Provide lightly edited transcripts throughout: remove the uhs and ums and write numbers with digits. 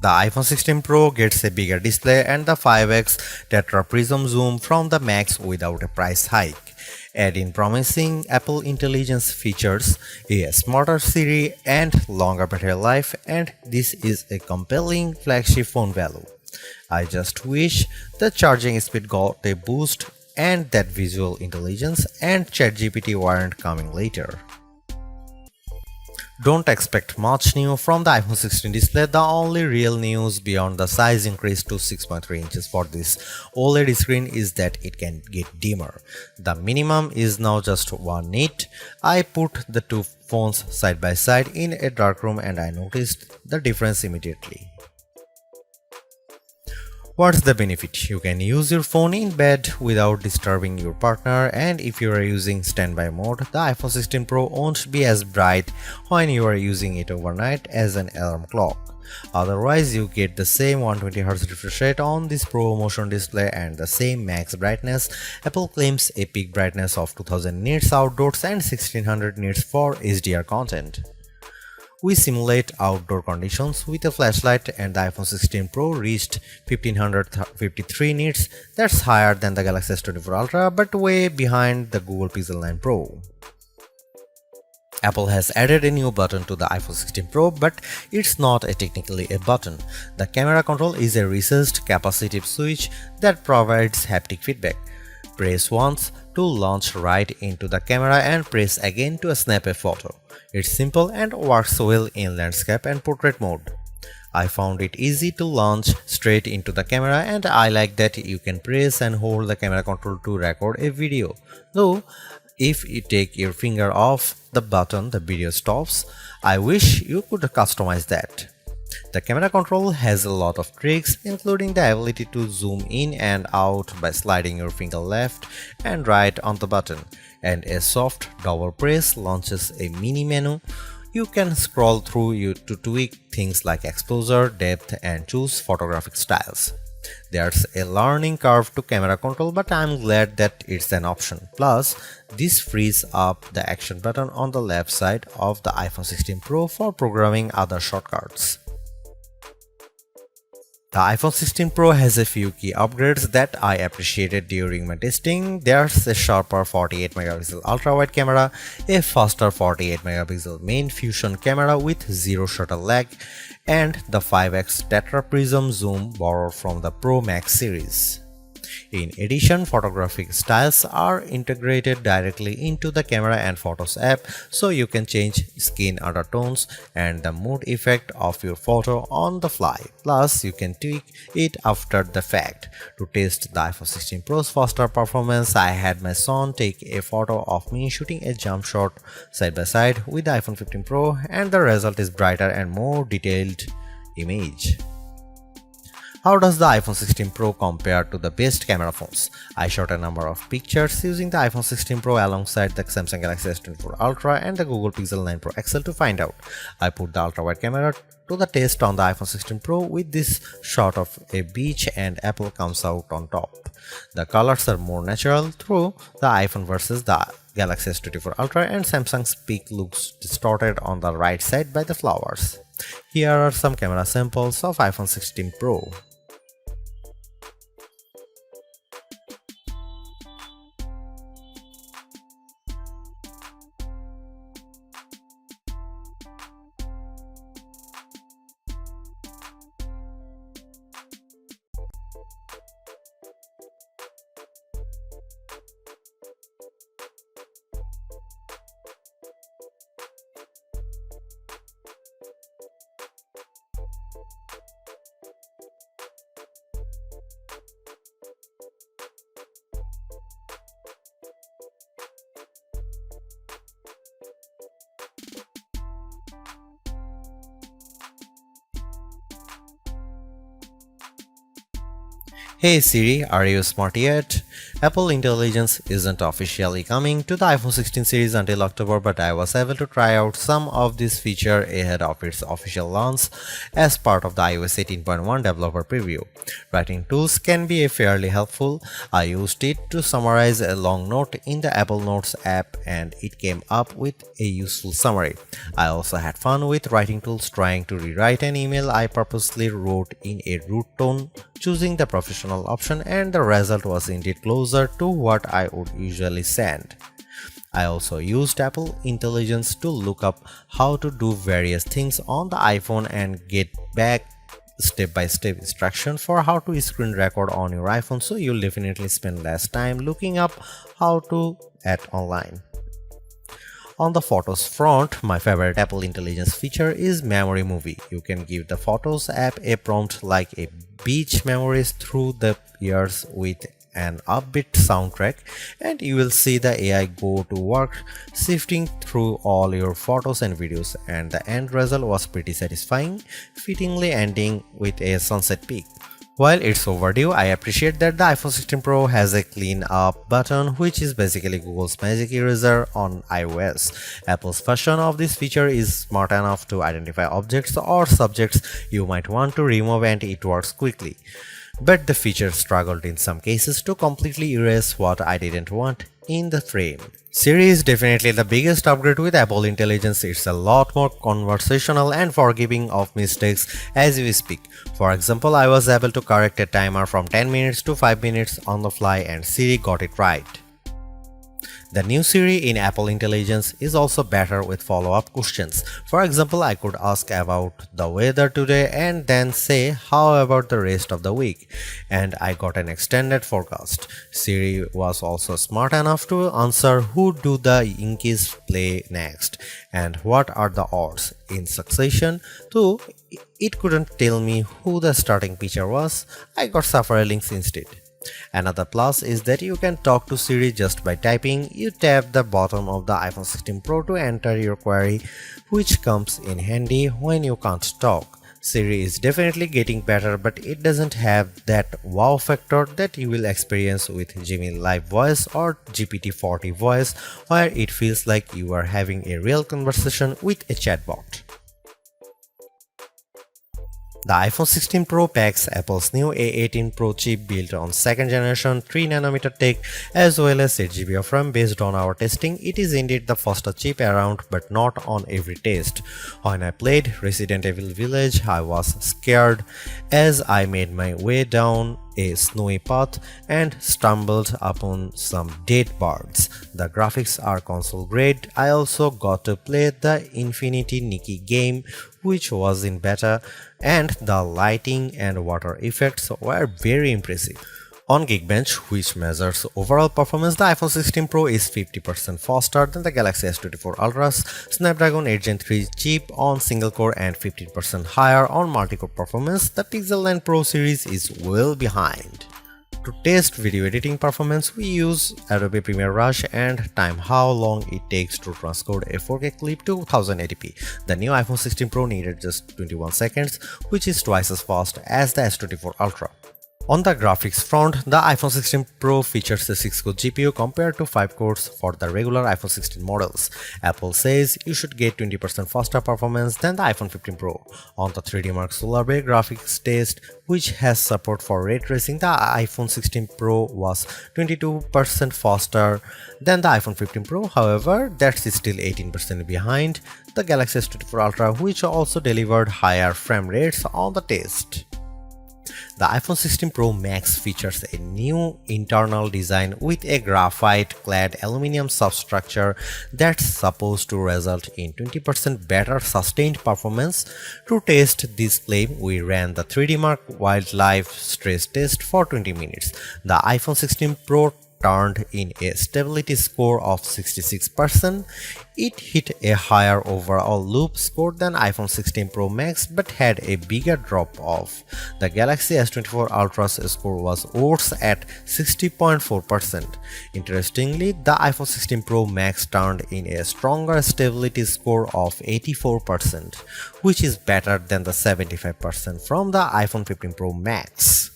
The iPhone 16 Pro gets a bigger display and the 5x tetra prism zoom from the Max without a price hike. Add in promising Apple Intelligence features, a smarter Siri, and longer battery life, and this is a compelling flagship phone value. I just wish the charging speed got a boost and that visual intelligence and ChatGPT weren't coming later. Don't expect much new from the iPhone 16 display. The only real news beyond the size increase to 6.3 inches for this OLED screen is that it can get dimmer. The minimum is now just 1 nit. I put the two phones side by side in a dark room and I noticed the difference immediately. What's the benefit? You can use your phone in bed without disturbing your partner, and if you are using standby mode, the iPhone 16 Pro won't be as bright when you are using it overnight as an alarm clock. Otherwise, you get the same 120Hz refresh rate on this Pro Motion display and the same max brightness. Apple claims a peak brightness of 2000 nits outdoors and 1600 nits for HDR content. We simulate outdoor conditions with a flashlight and the iPhone 16 Pro reached 1553 nits. That's higher than the Galaxy S24 Ultra but way behind the Google Pixel 9 Pro. Apple has added a new button to the iPhone 16 Pro, but it's not technically a button. The camera control is a recessed capacitive switch that provides haptic feedback. Press once to launch right into the camera and press again to snap a photo. It's simple and works well in landscape and portrait mode. I found it easy to launch straight into the camera and I like that you can press and hold the camera control to record a video. Though, if you take your finger off the button, the video stops. I wish you could customize that. The camera control has a lot of tricks, including the ability to zoom in and out by sliding your finger left and right on the button, and a soft double press launches a mini menu. You can scroll through to tweak things like exposure, depth, and choose photographic styles. There's a learning curve to camera control, but I'm glad that it's an option. Plus, this frees up the action button on the left side of the iPhone 16 Pro for programming other shortcuts. The iPhone 16 Pro has a few key upgrades that I appreciated during my testing. There's a sharper 48MP ultra-wide camera, a faster 48MP main fusion camera with zero shutter lag, and the 5x tetra prism zoom borrowed from the Pro Max series. In addition, photographic styles are integrated directly into the Camera and Photos app, so you can change skin undertones and the mood effect of your photo on the fly. Plus, you can tweak it after the fact. To test the iPhone 16 Pro's faster performance, I had my son take a photo of me shooting a jump shot side by side with the iPhone 15 Pro, and the result is brighter and more detailed image. How does the iPhone 16 Pro compare to the best camera phones? I shot a number of pictures using the iPhone 16 Pro alongside the Samsung Galaxy S24 Ultra and the Google Pixel 9 Pro XL to find out. I put the ultra-wide camera to the test on the iPhone 16 Pro with this shot of a beach and Apple comes out on top. The colors are more natural through the iPhone versus the Galaxy S24 Ultra, and Samsung's peak looks distorted on the right side by the flowers. Here are some camera samples of iPhone 16 Pro. Hey Siri, are you smart yet? Apple Intelligence isn't officially coming to the iPhone 16 series until October, but I was able to try out some of this feature ahead of its official launch as part of the iOS 18.1 developer preview. Writing tools can be fairly helpful. I used it to summarize a long note in the Apple Notes app and it came up with a useful summary. I also had fun with writing tools trying to rewrite an email I purposely wrote in a rude tone, choosing the professional option, and the result was indeed closer to what I would usually send. I also used Apple Intelligence to look up how to do various things on the iPhone and get back step-by-step instruction for how to screen record on your iPhone, so you'll definitely spend less time looking up how to at online. On the Photos front, my favorite Apple Intelligence feature is Memory Movie. You can give the Photos app a prompt like a beach memories through the years with an upbeat soundtrack, and you will see the AI go to work sifting through all your photos and videos, and the end result was pretty satisfying, fittingly ending with a sunset peak. While it's overdue, I appreciate that the iPhone 16 Pro has a clean up button, which is basically Google's Magic Eraser on iOS. Apple's version of this feature is smart enough to identify objects or subjects you might want to remove, and it works quickly. But the feature struggled in some cases to completely erase what I didn't want in the frame. Siri is definitely the biggest upgrade with Apple Intelligence. It's a lot more conversational and forgiving of mistakes as we speak. For example, I was able to correct a timer from 10 minutes to 5 minutes on the fly and Siri got it right. The new Siri in Apple Intelligence is also better with follow-up questions. For example, I could ask about the weather today and then say, how about the rest of the week? And I got an extended forecast. Siri was also smart enough to answer who do the Yankees play next and what are the odds in succession, though it couldn't tell me who the starting pitcher was. I got several links instead. Another plus is that you can talk to Siri just by typing. You tap the bottom of the iPhone 16 Pro to enter your query, which comes in handy when you can't talk. Siri is definitely getting better, but it doesn't have that wow factor that you will experience with Gemini Live Voice or GPT-40 Voice, where it feels like you are having a real conversation with a chatbot. The iPhone 16 Pro packs Apple's new A18 Pro chip built on 2nd generation 3nm tech as well as 8GB of RAM. Based on our testing, it is indeed the fastest chip around, but not on every test. When I played Resident Evil Village, I was scared as I made my way down a snowy path and stumbled upon some dead birds. The graphics are console grade. I also got to play the Infinity Nikki game, which was in beta, and the lighting and water effects were very impressive. On Geekbench, which measures overall performance, the iPhone 16 Pro is 50% faster than the Galaxy S24 Ultra's Snapdragon 8 Gen 3 chip on single core and 15% higher on multi-core performance. The Pixel 9 Pro series is well behind. To test video editing performance, we use Adobe Premiere Rush and time how long it takes to transcode a 4K clip to 1080p. The new iPhone 16 Pro needed just 21 seconds, which is twice as fast as the S24 Ultra. On the graphics front, the iPhone 16 Pro features a 6-core GPU compared to 5 cores for the regular iPhone 16 models. Apple says you should get 20% faster performance than the iPhone 15 Pro. On the 3D Mark Solar Bay graphics test, which has support for ray tracing, the iPhone 16 Pro was 22% faster than the iPhone 15 Pro. However, that's still 18% behind the Galaxy S24 Ultra, which also delivered higher frame rates on the test. The iPhone 16 Pro Max features a new internal design with a graphite-clad aluminum substructure that's supposed to result in 20% better sustained performance. To test this claim, we ran the 3D Mark Wildlife stress test for 20 minutes. The iPhone 16 Pro turned in a stability score of 66%. It hit a higher overall loop score than iPhone 16 Pro Max but had a bigger drop-off. The Galaxy S24 Ultra's score was worse at 60.4%. Interestingly, the iPhone 16 Pro Max turned in a stronger stability score of 84%, which is better than the 75% from the iPhone 15 Pro Max.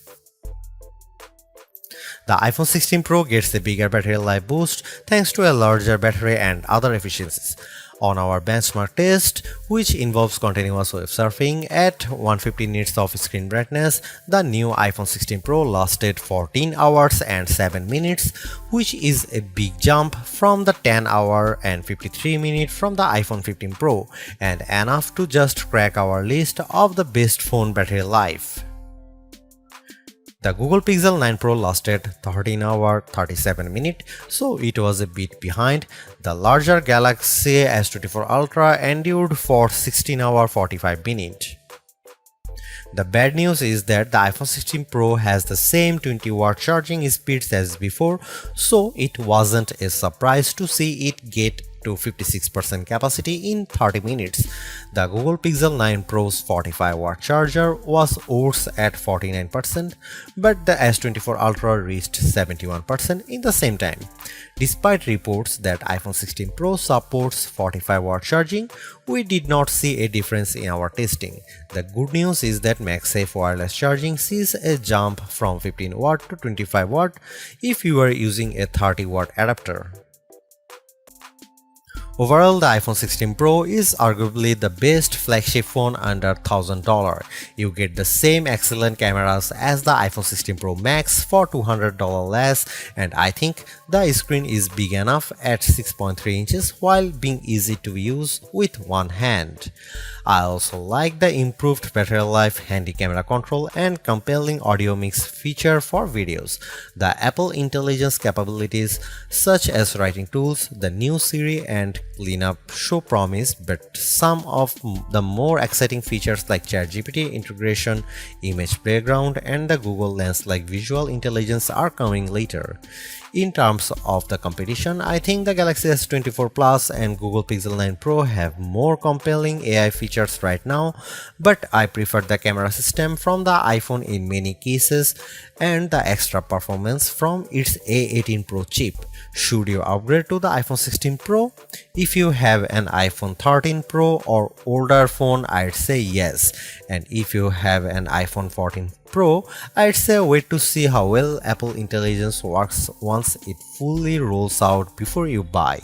The iPhone 16 Pro gets a bigger battery life boost thanks to a larger battery and other efficiencies. On our benchmark test, which involves continuous web surfing at 150 nits of screen brightness, the new iPhone 16 Pro lasted 14 hours and 7 minutes, which is a big jump from the 10 hour and 53 minutes from the iPhone 15 Pro, and enough to just crack our list of the best phone battery life. The Google Pixel 9 Pro lasted 13 hours 37 minutes, so it was a bit behind. The larger Galaxy S24 Ultra endured for 16 hours 45 minutes. The bad news is that the iPhone 16 Pro has the same 20-watt charging speeds as before, so it wasn't a surprise to see it get to 56% capacity in 30 minutes. The Google Pixel 9 Pro's 45-watt charger was worse at 49%, but the S24 Ultra reached 71% in the same time. Despite reports that iPhone 16 Pro supports 45-watt charging, we did not see a difference in our testing. The good news is that MagSafe wireless charging sees a jump from 15W to 25W if you are using a 30-watt adapter. Overall, the iPhone 16 Pro is arguably the best flagship phone under $1,000. You get the same excellent cameras as the iPhone 16 Pro Max for $200 less, and I think the screen is big enough at 6.3 inches while being easy to use with one hand. I also like the improved battery life, handy camera control, and compelling audio mix feature for videos. The Apple Intelligence capabilities such as writing tools, the new Siri, and cleanup show promise, but some of the more exciting features like ChatGPT integration, image playground, and the Google Lens like visual intelligence are coming later. In terms of the competition, I think the Galaxy S24 Plus and Google Pixel 9 Pro have more compelling AI features right now, but I prefer the camera system from the iPhone in many cases and the extra performance from its A18 Pro chip. Should you upgrade to the iPhone 16 Pro? If you have an iPhone 13 Pro or older phone, I'd say yes. And if you have an iPhone 14 Pro, I'd say wait to see how well Apple Intelligence works once it fully rolls out before you buy.